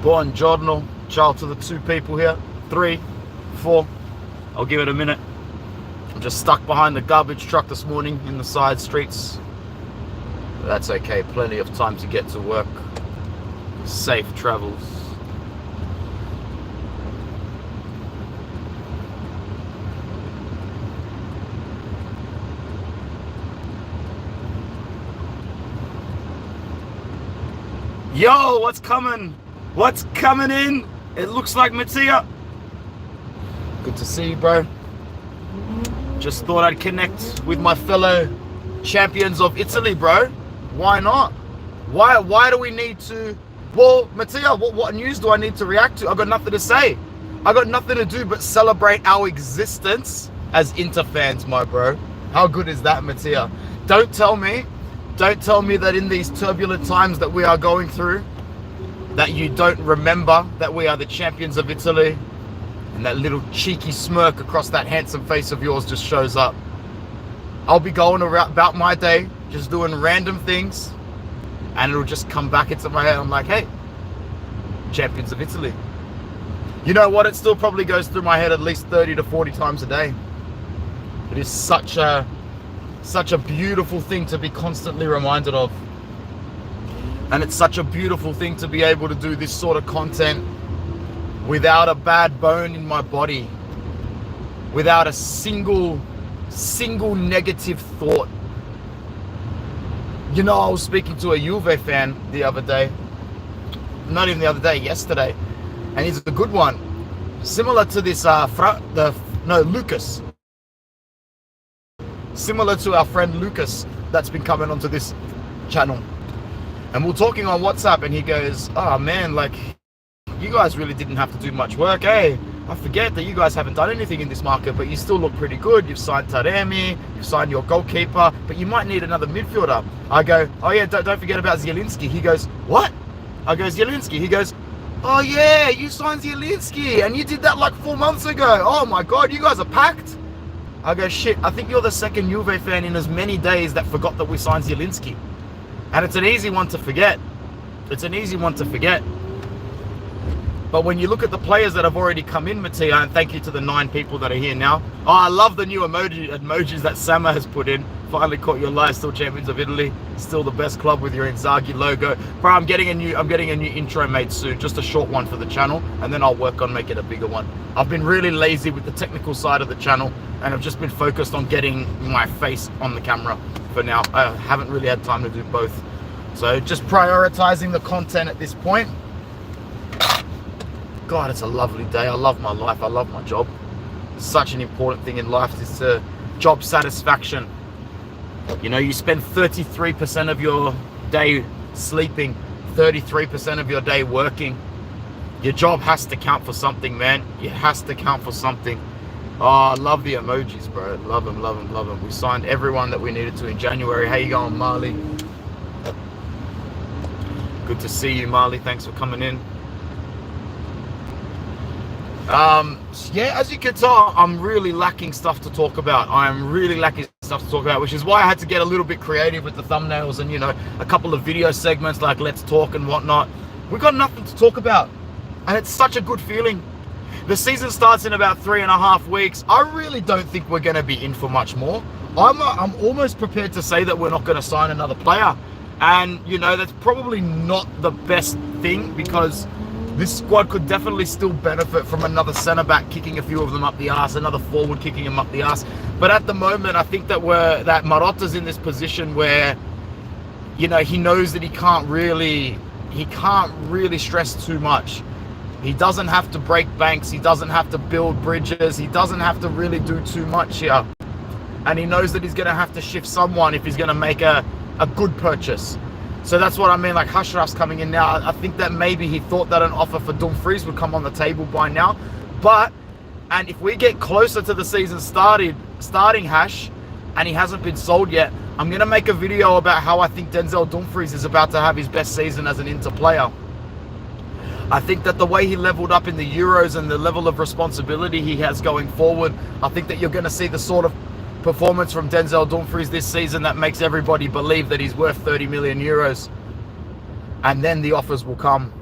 Buongiorno. Ciao to the 2 people here. 3, 4. I'll give it a minute. I'm just stuck behind the garbage truck this morning in the side streets. But that's okay. Plenty of time to get to work. Safe travels. Yo, what's coming? What's coming in? It looks like Mattia. Good to see you, bro. Just thought I'd connect with my fellow champions of Italy, bro. Why not? Why do we need to? Well, Mattia, what news do I need to react to? I got nothing to say. I got nothing to do but celebrate our existence as Inter fans, my bro. How good is that, Mattia? Don't tell me that in these turbulent times that we are going through, that you don't remember that we are the champions of Italy, and that little cheeky smirk across that handsome face of yours just shows up. I'll be going about my day, just doing random things, and it'll just come back into my head. I'm like, hey, champions of Italy. You know what? It still probably goes through my head at least 30 to 40 times a day. It is such a beautiful thing to be constantly reminded of. And it's such a beautiful thing to be able to do this sort of content without a bad bone in my body, without a single negative thought. You know, I was speaking to a Juve fan the other day, not even the other day, yesterday, and he's a good one, similar to this Lucas, similar to our friend Lucas that's been coming onto this channel. And we're talking on WhatsApp, and he goes, oh man, like, you guys really didn't have to do much work, eh? I forget that you guys haven't done anything in this market, but you still look pretty good. You've signed Taremi, you've signed your goalkeeper, but you might need another midfielder. I go, oh yeah, don't forget about Zielinski. He goes, what? I go, Zielinski. He goes, oh yeah, you signed Zielinski, and you did that like 4 months ago. Oh my God, you guys are packed. I go, shit, I think you're the second Juve fan in as many days that forgot that we signed Zielinski. And it's an easy one to forget. It's an easy one to forget. But when you look at the players that have already come in, Mattia, and thank you to the 9 people that are here now. Oh, I love the new emojis that Sama has put in. Finally caught your lie, still champions of Italy. Still the best club with your Inzaghi logo. Bro, I'm getting a new intro made soon. Just a short one for the channel, and then I'll work on making a bigger one. I've been really lazy with the technical side of the channel, and I've just been focused on getting my face on the camera for now. I haven't really had time to do both. So just prioritizing the content at this point. God, it's a lovely day. I love my life. I love my job. Such an important thing in life is job satisfaction. You know, you spend 33% of your day sleeping, 33% of your day working. Your job has to count for something, man. It has to count for something. Oh, I love the emojis, bro. Love them, love them, love them. We signed everyone that we needed to in January. How you going, Marley? Good to see you, Marley. Thanks for coming in. Yeah, as you can tell, I'm really lacking stuff to talk about. I'm really lacking stuff to talk about, which is why I had to get a little bit creative with the thumbnails and, you know, a couple of video segments like Let's Talk and whatnot. We've got nothing to talk about, and it's such a good feeling. The season starts in about 3.5 weeks. I really don't think we're going to be in for much more. I'm almost prepared to say that we're not going to sign another player. And, you know, that's probably not the best thing, because this squad could definitely still benefit from another centre-back kicking a few of them up the arse, another forward kicking them up the arse. But at the moment, I think that Marotta's in this position where, you know, he knows that he can't really stress too much. He doesn't have to break banks. He doesn't have to build bridges. He doesn't have to really do too much here. And he knows that he's going to have to shift someone if he's going to make a good purchase. So that's what I mean, like Ashraf's coming in now. I think that maybe he thought that an offer for Dumfries would come on the table by now. And if we get closer to the season starting Hash, and he hasn't been sold yet, I'm going to make a video about how I think Denzel Dumfries is about to have his best season as an Inter player. I think that the way he leveled up in the Euros and the level of responsibility he has going forward, I think that you're going to see the sort of performance from Denzel Dumfries this season that makes everybody believe that he's worth 30 million euros. And then the offers will come.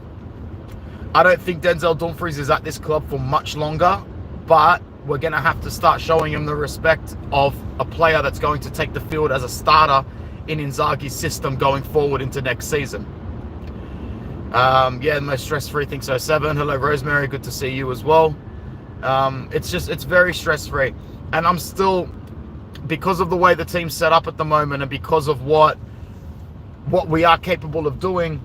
I don't think Denzel Dumfries is at this club for much longer, but we're going to have to start showing him the respect of a player that's going to take the field as a starter in Inzaghi's system going forward into next season. Yeah, the most stress-free thing. So 7. Hello, Rosemary. Good to see you as well. It's very stress-free. And I'm still, because of the way the team's set up at the moment and because of what we are capable of doing,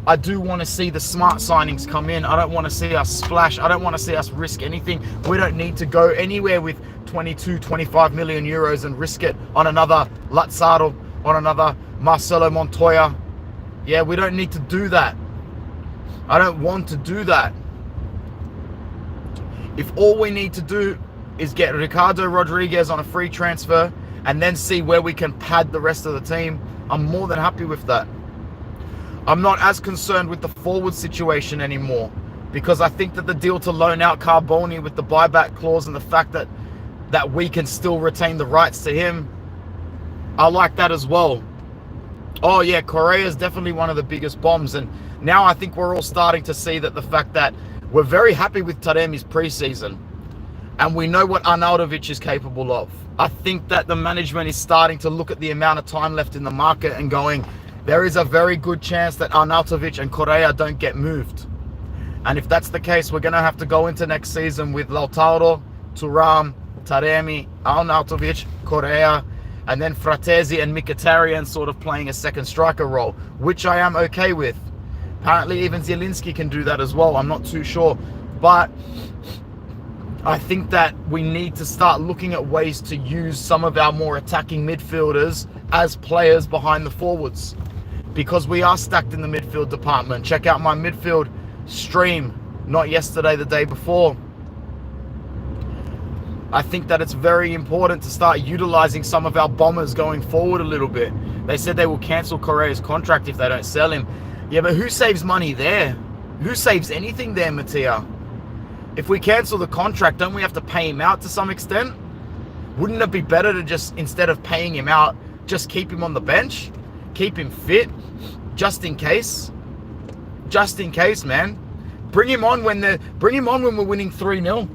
I do want to see the smart signings come in. I don't want to see us splash. I don't want to see us risk anything. We don't need to go anywhere with 22, 25 million euros and risk it on another Lazzaro, on another Marcelo Montoya. Yeah, we don't need to do that. I don't want to do that. If all we need to do is get Ricardo Rodriguez on a free transfer and then see where we can pad the rest of the team, I'm more than happy with that. I'm not as concerned with the forward situation anymore, because I think that the deal to loan out Carboni with the buyback clause and the fact that we can still retain the rights to him, I like that as well. Oh yeah, Correa is definitely one of the biggest bombs, and now I think we're all starting to see that the fact that we're very happy with Taremi's preseason, and we know what Arnautovic is capable of. I think that the management is starting to look at the amount of time left in the market and going, there is a very good chance that Arnautovic and Correa don't get moved. And if that's the case, we're going to have to go into next season with Lautaro, Thuram, Taremi, Arnautovic, Correa, and then Fratesi and Mkhitaryan sort of playing a second striker role, which I am okay with. Apparently even Zielinski can do that as well. I'm not too sure. But I think that we need to start looking at ways to use some of our more attacking midfielders as players behind the forwards, because we are stacked in the midfield department. Check out my midfield stream, not yesterday, the day before. I think that it's very important to start utilizing some of our bombers going forward a little bit. They said they will cancel Correa's contract if they don't sell him. Yeah, but who saves money there? Who saves anything there, Mattia? If we cancel the contract, don't we have to pay him out to some extent? Wouldn't it be better to just, instead of paying him out, just keep him on the bench? Keep him fit, just in case. Just in case, man. Bring him on when we're winning 3-0.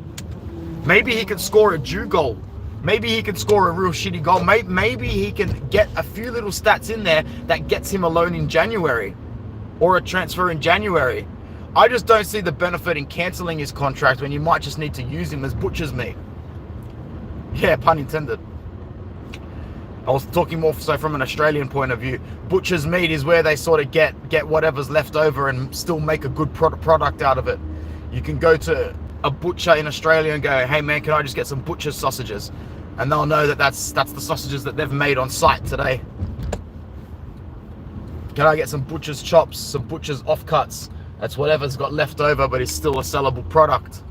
Maybe he can score a Jew goal. Maybe he can score a real shitty goal. Maybe he can get a few little stats in there that gets him a loan in January or a transfer in January. I just don't see the benefit in cancelling his contract when you might just need to use him as butcher's meat. Yeah, pun intended. I was talking more so from an Australian point of view. Butcher's meat is where they sort of get whatever's left over and still make a good product out of it. You can go to a butcher in Australia and go, hey man, can I just get some butcher's sausages? And they'll know that that's the sausages that they've made on site today. Can I get some butcher's chops, some butcher's offcuts? That's whatever's got left over, but it's still a sellable product.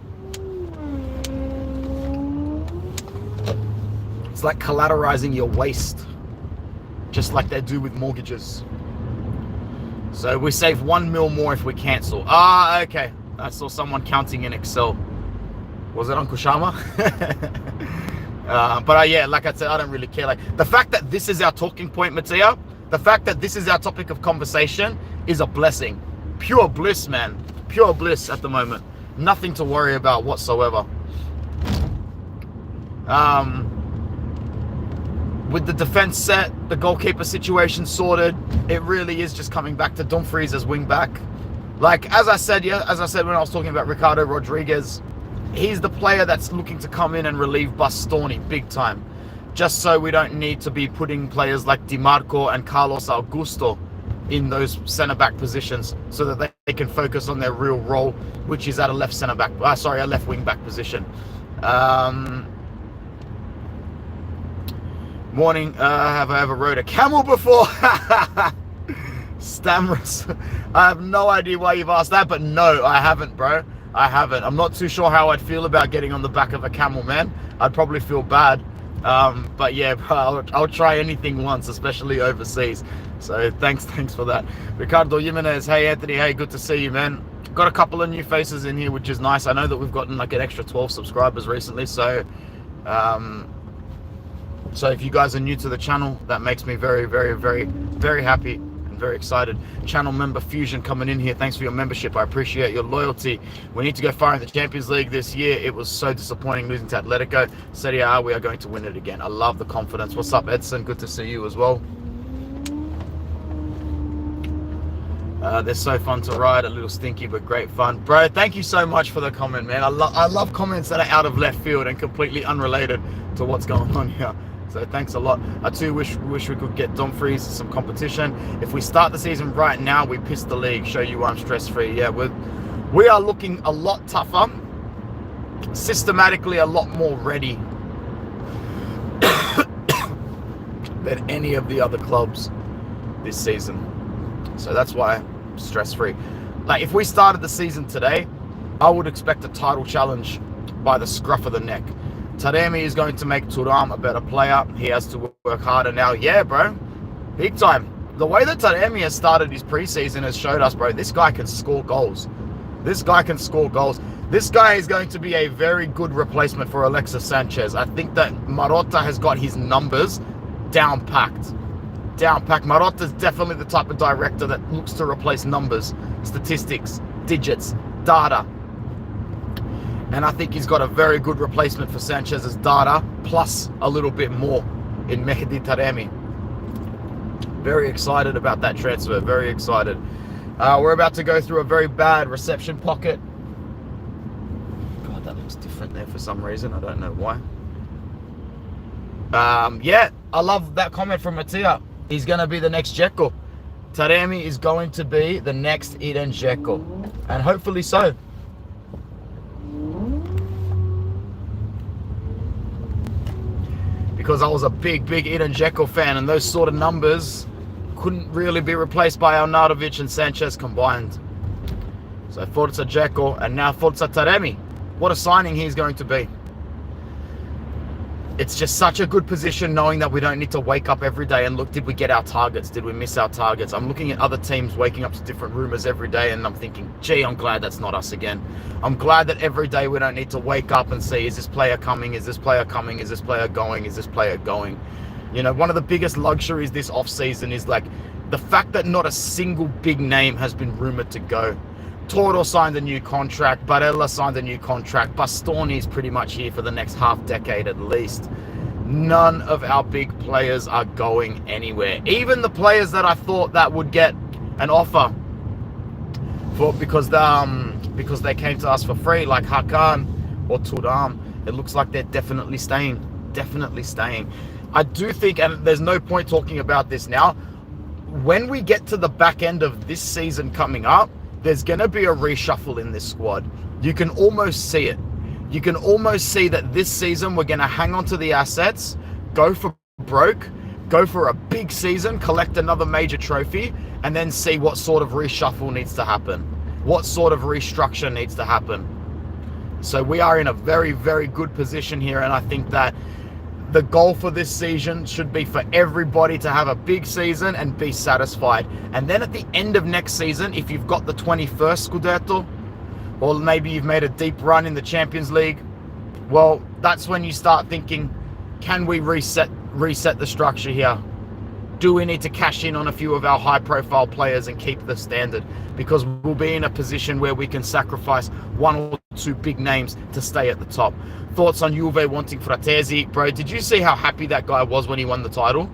It's like collateralizing your waste, just like they do with mortgages. So we save 1 mil more if we cancel. Ah, okay. I saw someone counting in Excel. Was it Uncle Shama? Yeah, like I said, I don't really care. Like the fact that this is our talking point, Mattia, the fact that this is our topic of conversation is a blessing. Pure bliss, man. Pure bliss at the moment. Nothing to worry about whatsoever. With the defense set, the goalkeeper situation sorted, it really is just coming back to Dumfries as wing back. Like, as I said when I was talking about Ricardo Rodriguez, he's the player that's looking to come in and relieve Bastoni big time. Just so we don't need to be putting players like Di Marco and Carlos Augusto in those centre-back positions so that they can focus on their real role, which is at a left centre-back, a left wing-back position. Morning, have I ever rode a camel before? Stammerous. I have no idea why you've asked that, but no, I haven't, bro. I haven't. I'm not too sure how I'd feel about getting on the back of a camel, man. I'd probably feel bad. But yeah, I'll try anything once, especially overseas. So thanks for that. Ricardo Jimenez, hey Anthony, hey, good to see you, man. Got a couple of new faces in here, which is nice. I know that we've gotten like an extra 12 subscribers recently, so so if you guys are new to the channel, that makes me very, very, very, very happy and very excited. Channel member Fusion coming in here. Thanks for your membership. I appreciate your loyalty. We need to go far in the Champions League this year. It was so disappointing losing to Atletico. Serie A, we are going to win it again. I love the confidence. What's up, Edson? Good to see you as well. They're so fun to ride, a little stinky but great fun. Bro, thank you so much for the comment, man. I love comments that are out of left field and completely unrelated to what's going on here. So thanks a lot. I too wish we could get Dumfries some competition. If we start the season right now, we piss the league. Show you why I'm stress-free. Yeah, we are looking a lot tougher, systematically a lot more ready than any of the other clubs this season. So that's why stress-free. Like, if we started the season today, I would expect a title challenge by the scruff of the neck. Taremi is going to make Thuram a better player. He has to work harder now. Yeah, bro. Big time. The way that Taremi has started his preseason has showed us, bro, this guy can score goals. This guy can score goals. This guy is going to be a very good replacement for Alexis Sanchez. I think that Marotta has got his numbers down-packed. Marotta is definitely the type of director that looks to replace numbers, statistics, digits, data. And I think he's got a very good replacement for Sanchez's data, plus a little bit more in Mehdi Taremi. Very excited about that transfer, very excited. We're about to go through a very bad reception pocket. God, that looks different there for some reason. I don't know why. Yeah, I love that comment from Mattia. He's going to be the next Dzeko. Taremi is going to be the next Edin Dzeko. And hopefully so. Because I was a big Edin Dzeko fan, and those sort of numbers couldn't really be replaced by Arnautovic and Sanchez combined. So Forza Dzeko and now Forza Taremi. What a signing he's going to be. It's just such a good position knowing that we don't need to wake up every day and look, did we get our targets? Did we miss our targets? I'm looking at other teams waking up to different rumors every day, and I'm thinking, gee, I'm glad that's not us again. I'm glad that every day we don't need to wake up and see, is this player coming? Is this player coming? Is this player going? Is this player going? You know, one of the biggest luxuries this offseason is like the fact that not a single big name has been rumored to go. Toro signed a new contract. Barella signed a new contract. Bastoni is pretty much here for the next half decade at least. None of our big players are going anywhere. Even the players that I thought that would get an offer for because they came to us for free, like Hakan or Thuram, it looks like they're definitely staying. Definitely staying. I do think, and there's no point talking about this now, when we get to the back end of this season coming up, there's going to be a reshuffle in this squad. You can almost see it. You can almost see that this season we're going to hang on to the assets, go for broke, go for a big season, collect another major trophy, and then see what sort of reshuffle needs to happen. What sort of restructure needs to happen. So we are in a very, very good position here, and I think that the goal for this season should be for everybody to have a big season and be satisfied. And then at the end of next season, if you've got the 21st Scudetto, or maybe you've made a deep run in the Champions League, well, that's when you start thinking, can we reset the structure here? Do we need to cash in on a few of our high-profile players and keep the standard? Because we'll be in a position where we can sacrifice one or two big names to stay at the top. Thoughts on Juve wanting Fratesi? Bro, did you see how happy that guy was when he won the title?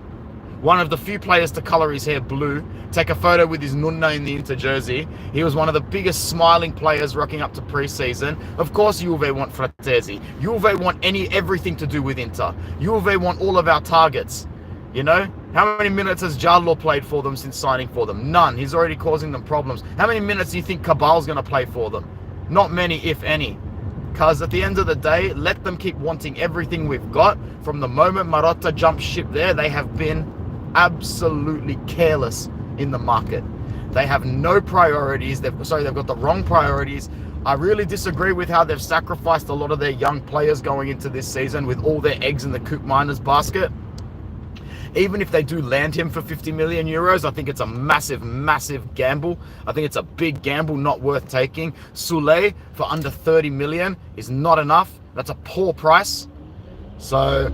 One of the few players to colour his hair blue, take a photo with his nunna in the Inter jersey. He was one of the biggest smiling players rocking up to pre-season. Of course Juve want Fratesi. Juve want everything to do with Inter. Juve want all of our targets. You know? How many minutes has Giallo played for them since signing for them? None. He's already causing them problems. How many minutes do you think Cabal's going to play for them? Not many, if any. Because at the end of the day, let them keep wanting everything we've got. From the moment Marotta jumped ship there, they have been absolutely careless in the market. They have no priorities. They've got the wrong priorities. I really disagree with how they've sacrificed a lot of their young players going into this season with all their eggs in the Coop Miners basket. Even if they do land him for 50 million euros, I think it's a massive, massive gamble. I think it's a big gamble, not worth taking. Soulé for under 30 million is not enough. That's a poor price. So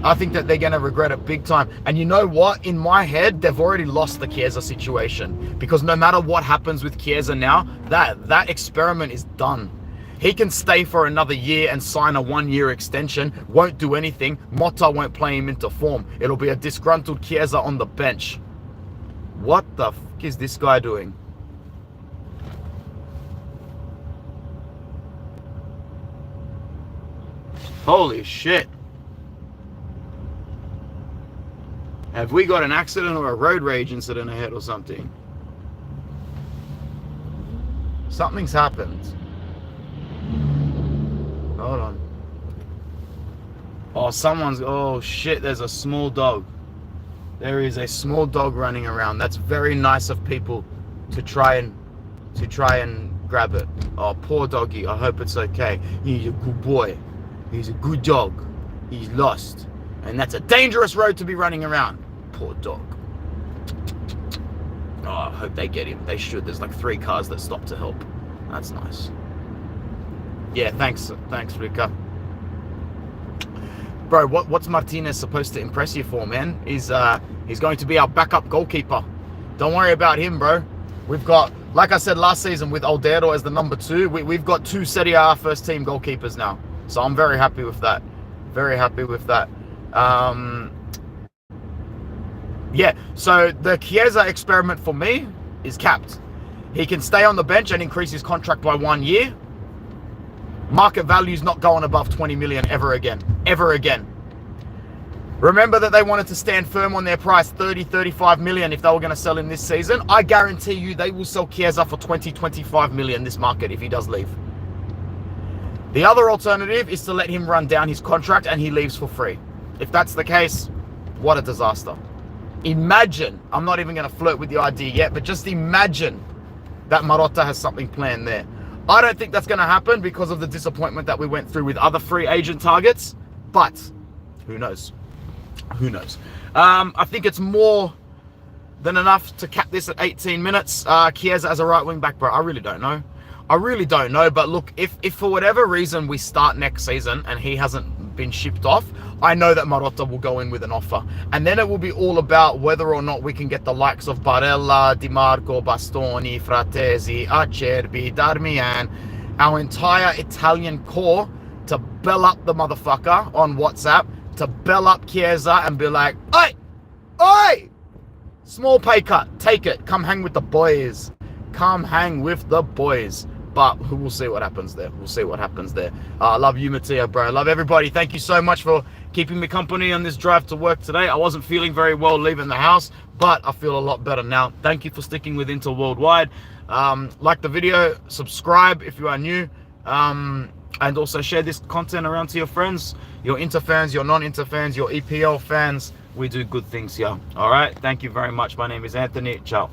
I think that they're going to regret it big time. And you know what? In my head, they've already lost the Chiesa situation, because no matter what happens with Chiesa now, that experiment is done. He can stay for another year and sign a 1-year extension, won't do anything. Motta won't play him into form. It'll be a disgruntled Chiesa on the bench. What the fuck is this guy doing? Holy shit. Have we got an accident or a road rage incident ahead or something? Something's happened. Hold on. Oh, oh shit, there's a small dog. There is a small dog running around. That's very nice of people to try and grab it. Oh, poor doggy. I hope it's okay. He's a good boy. He's a good dog. He's lost. And that's a dangerous road to be running around. Poor dog. Oh, I hope they get him. They should. There's like 3 cars that stop to help. That's nice. Yeah, thanks, Rika. Bro, what's Martinez supposed to impress you for, man? He's going to be our backup goalkeeper. Don't worry about him, bro. We've got, like I said last season, with Aldero as the number 2, we've got 2 Serie A first team goalkeepers now. So I'm very happy with that. Very happy with that. Yeah, so the Chiesa experiment for me is capped. He can stay on the bench and increase his contract by 1 year. Market value's not going above 20 million ever again. Ever again. Remember that they wanted to stand firm on their price, 30, 35 million if they were going to sell him this season. I guarantee you they will sell Chiesa for 20, 25 million this market if he does leave. The other alternative is to let him run down his contract and he leaves for free. If that's the case, what a disaster. Imagine, I'm not even going to flirt with the idea yet, but just imagine that Marotta has something planned there. I don't think that's going to happen because of the disappointment that we went through with other free agent targets, but who knows? Who knows? I think it's more than enough to cap this at 18 minutes. Chiesa as a right wing back, bro, I really don't know. I really don't know, but look, if for whatever reason we start next season and he hasn't been shipped off, I know that Marotta will go in with an offer. And then it will be all about whether or not we can get the likes of Barella, Di Marco, Bastoni, Fratesi, Acerbi, Darmian, our entire Italian core to bell up the motherfucker on WhatsApp, to bell up Chiesa and be like, oi, oi, small pay cut, take it, come hang with the boys. Come hang with the boys. But we'll see what happens there. We'll see what happens there. I love you, Mattia, bro. I love everybody. Thank you so much for keeping me company on this drive to work today. I wasn't feeling very well leaving the house, but I feel a lot better now. Thank you for sticking with Inter Worldwide. Like the video, subscribe if you are new, and also share this content around to your friends, your Inter fans, your non-Inter fans, your EPL fans. We do good things here. All right. Thank you very much. My name is Anthony. Ciao.